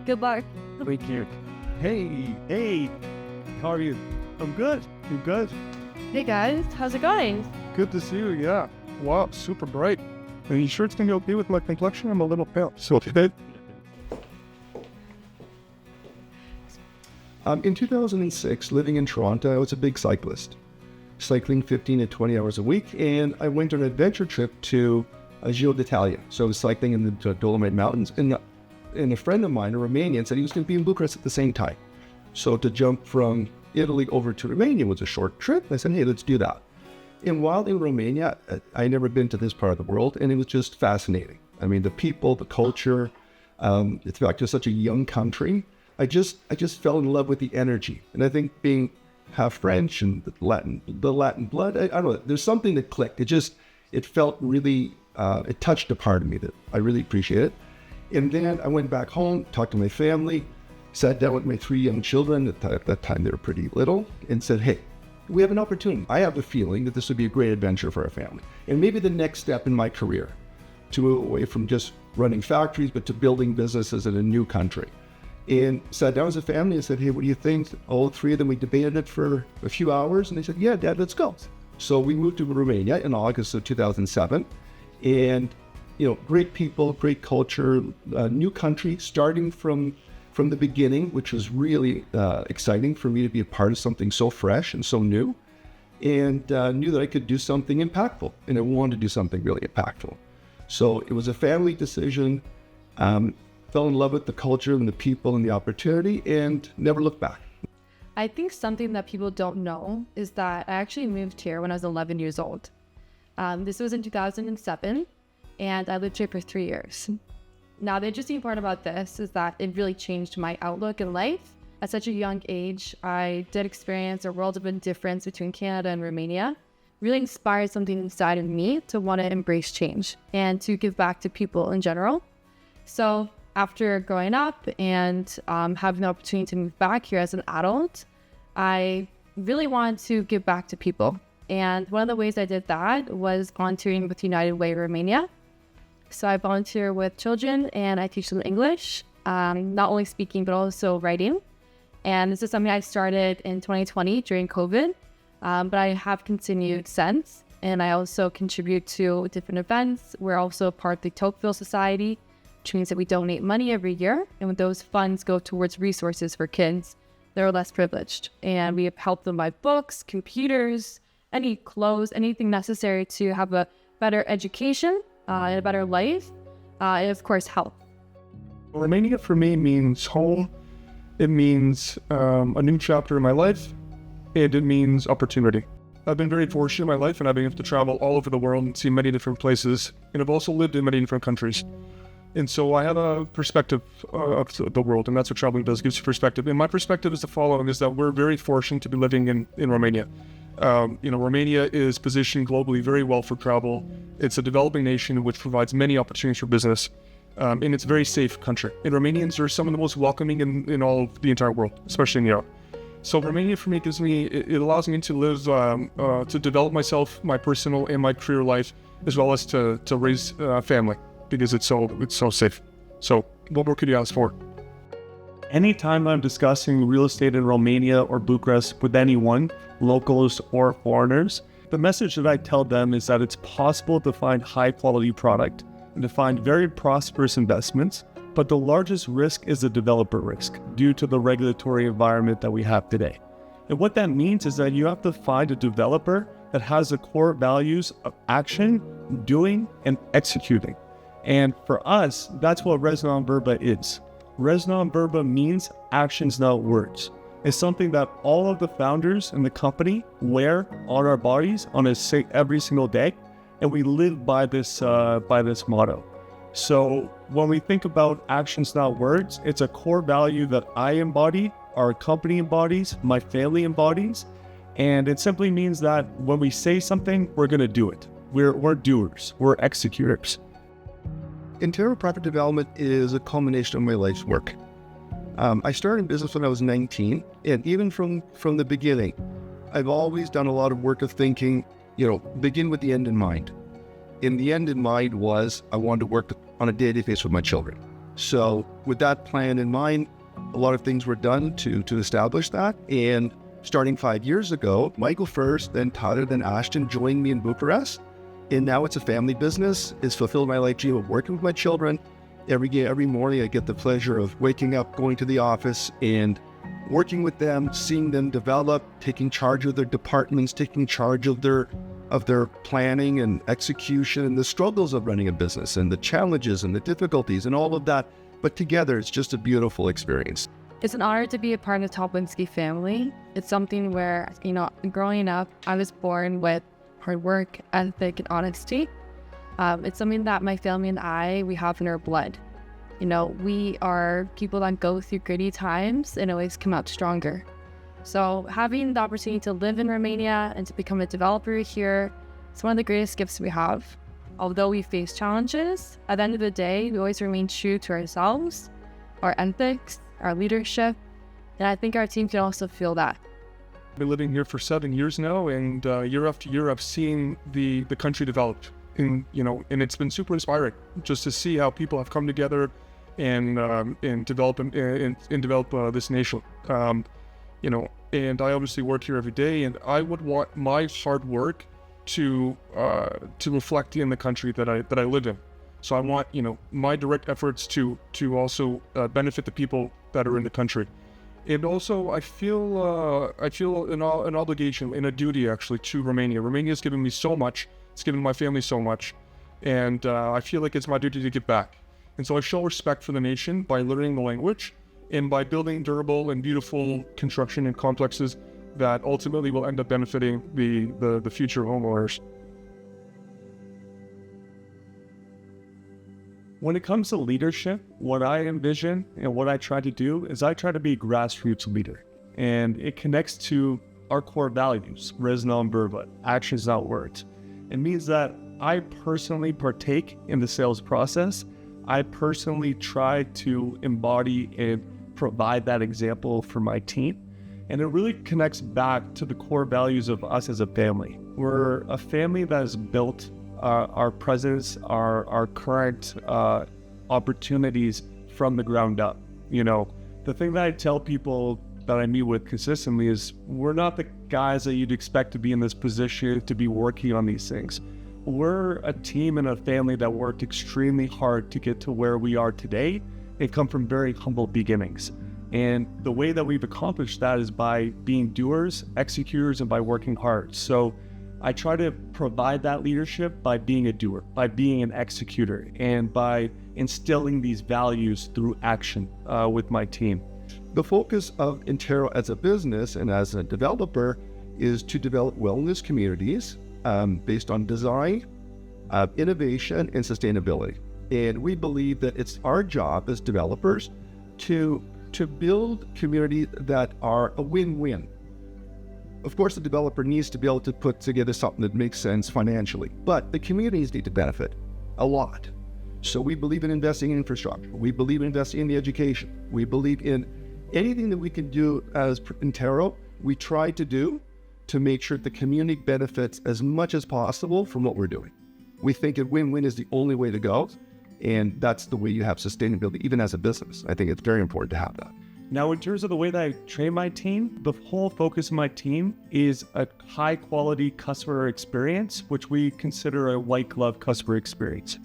Good luck. Thank you. Hey, how are you? I'm good. Hey guys, how's it going? Good to see you, yeah. Wow, super bright. Are you sure it's gonna be okay with my complexion? I'm a little pale. So today. In 2006, living in Toronto, I was a big cyclist, cycling 15 to 20 hours a week, and I went on an adventure trip to Giro d'Italia. So I was cycling in the Dolomite Mountains, and a friend of mine, a Romanian, said he was going to be in Bucharest at the same time. So to jump from Italy over to Romania was a short trip. I said, hey, let's do that. And while in Romania, I'd never been to this part of the world, and it was just fascinating. I mean, the people, the culture, it's like just such a young country. I just fell in love with the energy. And I think being half French and the Latin blood, I don't know, there's something that clicked. It felt really, it touched a part of me that I really appreciate it. And then I went back home, talked to my family, sat down with my 3 young children, at that time they were pretty little, and said, hey, we have an opportunity. I have a feeling that this would be a great adventure for our family. And maybe the next step in my career, to move away from just running factories, but to building businesses in a new country. And sat down as a family and said, hey, what do you think? All 3 of them, we debated it for a few hours, and they said, yeah, Dad, let's go. So we moved to Romania in August of 2007, and great people, great culture, new country, starting from the beginning, which was really exciting for me to be a part of something so fresh and so new, and knew that I could do something impactful, and I wanted to do something really impactful. So it was a family decision, fell in love with the culture and the people and the opportunity, and never looked back. I think something that people don't know is that I actually moved here when I was 11 years old. This was in 2007, and I lived here for 3 years. Now, the interesting part about this is that it really changed my outlook in life. At such a young age, I did experience a world of difference between Canada and Romania. Really inspired something inside of me to want to embrace change and to give back to people in general. So after growing up and having the opportunity to move back here as an adult, I really wanted to give back to people. And one of the ways I did that was volunteering with United Way Romania. So I volunteer with children and I teach them English, not only speaking, but also writing. And this is something I started in 2020 during COVID, but I have continued since. And I also contribute to different events. We're also part of the Tocqueville Society, which means that we donate money every year. And those funds go towards resources for kids that are less privileged. And we have helped them buy books, computers, any clothes, anything necessary to have a better education and a better life, and of course, health. Romania for me means home. It means a new chapter in my life, and it means opportunity. I've been very fortunate in my life, and I've been able to travel all over the world and see many different places, and I've also lived in many different countries. And so I have a perspective of the world, and that's what traveling does, gives you perspective. And my perspective is the following, is that we're very fortunate to be living in Romania. Romania is positioned globally very well for travel. It's a developing nation which provides many opportunities for business, and it's a very safe country. And Romanians are some of the most welcoming in all of the entire world, especially in Europe. So Romania for me it allows me to live, to develop myself, my personal and my career life, as well as to raise a family, because it's so safe. So what more could you ask for? Anytime I'm discussing real estate in Romania or Bucharest with anyone, locals or foreigners, the message that I tell them is that it's possible to find high quality product and to find very prosperous investments, but the largest risk is the developer risk due to the regulatory environment that we have today. And what that means is that you have to find a developer that has the core values of action, doing, and executing. And for us, that's what Res Non Verba is. Res Non Verba means actions, not words. It's something that all of the founders in the company wear on our bodies every single day, and we live by this motto. So when we think about actions, not words, it's a core value that I embody, our company embodies, my family embodies, and it simply means that when we say something, we're going to do it. We're doers. We're executors. InteRo Property Development is a culmination of my life's work. I started in business when I was 19, and even from the beginning, I've always done a lot of work of thinking, begin with the end in mind. And the end in mind was I wanted to work on a daily basis with my children. So with that plan in mind, a lot of things were done to establish that. And starting 5 years ago, Michael first, then Tata, then Ashton joined me in Bucharest. And now it's a family business. It's fulfilled my life dream of working with my children. Every morning I get the pleasure of waking up, going to the office and working with them, seeing them develop, taking charge of their departments, taking charge of their planning and execution and the struggles of running a business and the challenges and the difficulties and all of that. But together, it's just a beautiful experience. It's an honor to be a part of the Topolinski family. It's something where, growing up, I was born with hard work, ethic, and honesty. It's something that my family and we have in our blood. We are people that go through gritty times and always come out stronger. So having the opportunity to live in Romania and to become a developer here, it's one of the greatest gifts we have. Although we face challenges, at the end of the day, we always remain true to ourselves, our ethics, our leadership, and I think our team can also feel that. I've been living here for 7 years now, and year after year, I've seen the country develop. And it's been super inspiring just to see how people have come together and develop this nation. And I obviously work here every day, and I would want my hard work to reflect in the country that I live in. So I want my direct efforts to also benefit the people that are in the country. And also, I feel an obligation and a duty actually to Romania. Romania has given me so much. It's given my family so much, and I feel like it's my duty to give back. And so I show respect for the nation by learning the language and by building durable and beautiful construction and complexes that ultimately will end up benefiting the future homeowners. When it comes to leadership, what I envision and what I try to do is I try to be a grassroots leader. And it connects to our core values, res non verba, actions, not words. It means that I personally partake in the sales process. I personally try to embody and provide that example for my team. And it really connects back to the core values of us as a family. We're a family that has built our presence, our current opportunities from the ground up. The thing that I tell people that I meet with consistently is we're not the guys that you'd expect to be in this position to be working on these things. We're a team and a family that worked extremely hard to get to where we are today and come from very humble beginnings. And the way that we've accomplished that is by being doers, executors, and by working hard. So I try to provide that leadership by being a doer, by being an executor, and by instilling these values through action with my team. The focus of InteRo as a business and as a developer is to develop wellness communities based on design, innovation, and sustainability. And we believe that it's our job as developers to build communities that are a win-win. Of course, the developer needs to be able to put together something that makes sense financially, but the communities need to benefit a lot. So we believe in investing in infrastructure. We believe in investing in the education. We believe in anything that we can do as InteRo, we try to do to make sure the community benefits as much as possible from what we're doing. We think a win-win is the only way to go, and that's the way you have sustainability, even as a business. I think it's very important to have that. Now, in terms of the way that I train my team, the whole focus of my team is a high-quality customer experience, which we consider a white-glove customer experience.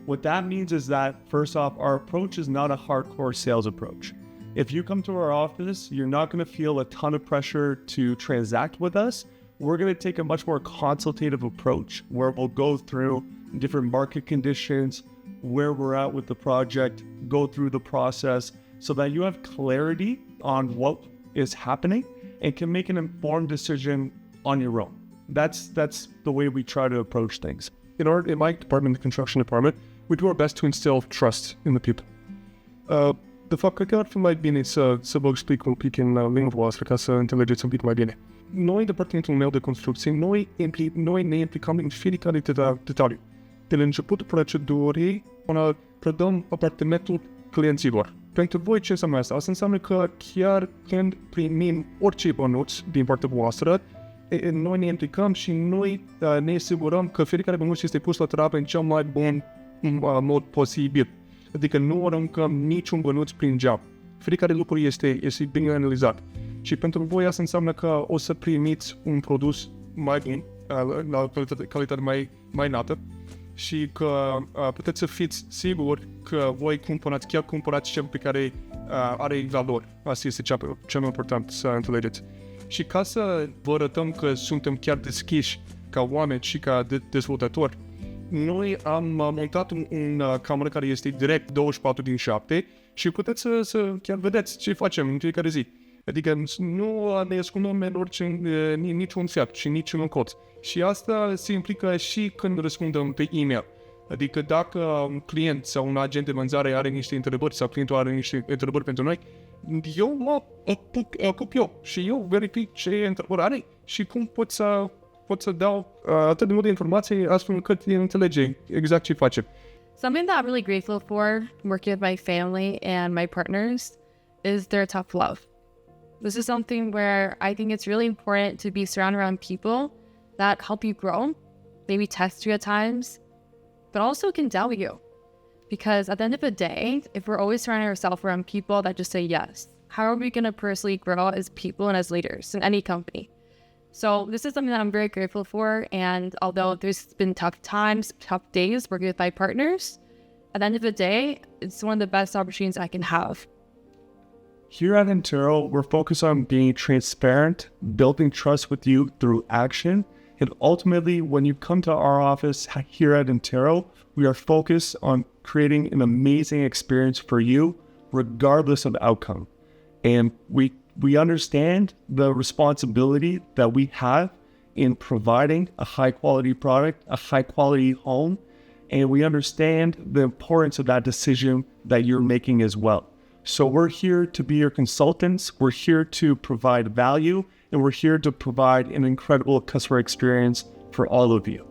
What that means is that, first off, our approach is not a hardcore sales approach. If you come to our office, you're not going to feel a ton of pressure to transact with us. We're going to take a much more consultative approach where we'll go through different market conditions, where we're at with the project, go through the process so that you have clarity on what is happening and can make an informed decision on your own. That's the way we try to approach things. In my department, the construction department, we do our best to instill trust in the people. De fapt, cred că ar fi mai bine să vă explic un pic în limba voastră ca să înțelegeți un pic mai bine. Noi, departamentul meu de construcție, noi ne implicăm în fiecare detaliu. De la începutul procedurii, până predăm apartamentul clienților. Pentru voi ce înseamnă asta? Asta înseamnă că chiar când primim orice bănuț din partea voastră, noi ne implicăm și noi ne asigurăm că fiecare bănuț este pus la treabă în cel mai bun mod posibil. Adică nu aruncăm niciun bănuț prin geam. Fiecare lucru este bine analizat. Și pentru voi asta înseamnă că o să primiți un produs mai bun, la calitate mai înaltă, și că puteți să fiți siguri că voi cumpărați cel pe care are valori. Asta este cel mai important să înțelegeți. Și ca să vă arătăm că suntem chiar deschiși ca oameni și ca dezvoltatori, noi am montat un cameră care este direct 24/7 și puteți să chiar vedeți ce facem în fiecare zi. Adică nu ne ascundem în niciun fiat și niciun colț. Și asta se implică și când răspundem pe e-mail. Adică dacă un client sau un agent de vânzare are niște întrebări sau clientul are niște întrebări pentru noi, eu mă ocup eu și eu verific ce întrebări are și cum pot să dau atât de multe informații astfel încât el înțelege exact ce facem. Something that I'm really grateful for working with my family and my partners is their tough love. This is something where I think it's really important to be surrounded around people that help you grow, maybe test you at times, but also can doubt you. Because at the end of the day, if we're always surrounding ourselves around people that just say yes, how are we going to personally grow as people and as leaders in any company? So this is something that I'm very grateful for. And although there's been tough times, tough days working with my partners, at the end of the day, it's one of the best opportunities I can have. Here at InteRo, we're focused on being transparent, building trust with you through action. And ultimately, when you come to our office here at InteRo, we are focused on creating an amazing experience for you, regardless of outcome. And we understand the responsibility that we have in providing a high-quality product, a high-quality home, and we understand the importance of that decision that you're making as well. So we're here to be your consultants, we're here to provide value, and we're here to provide an incredible customer experience for all of you.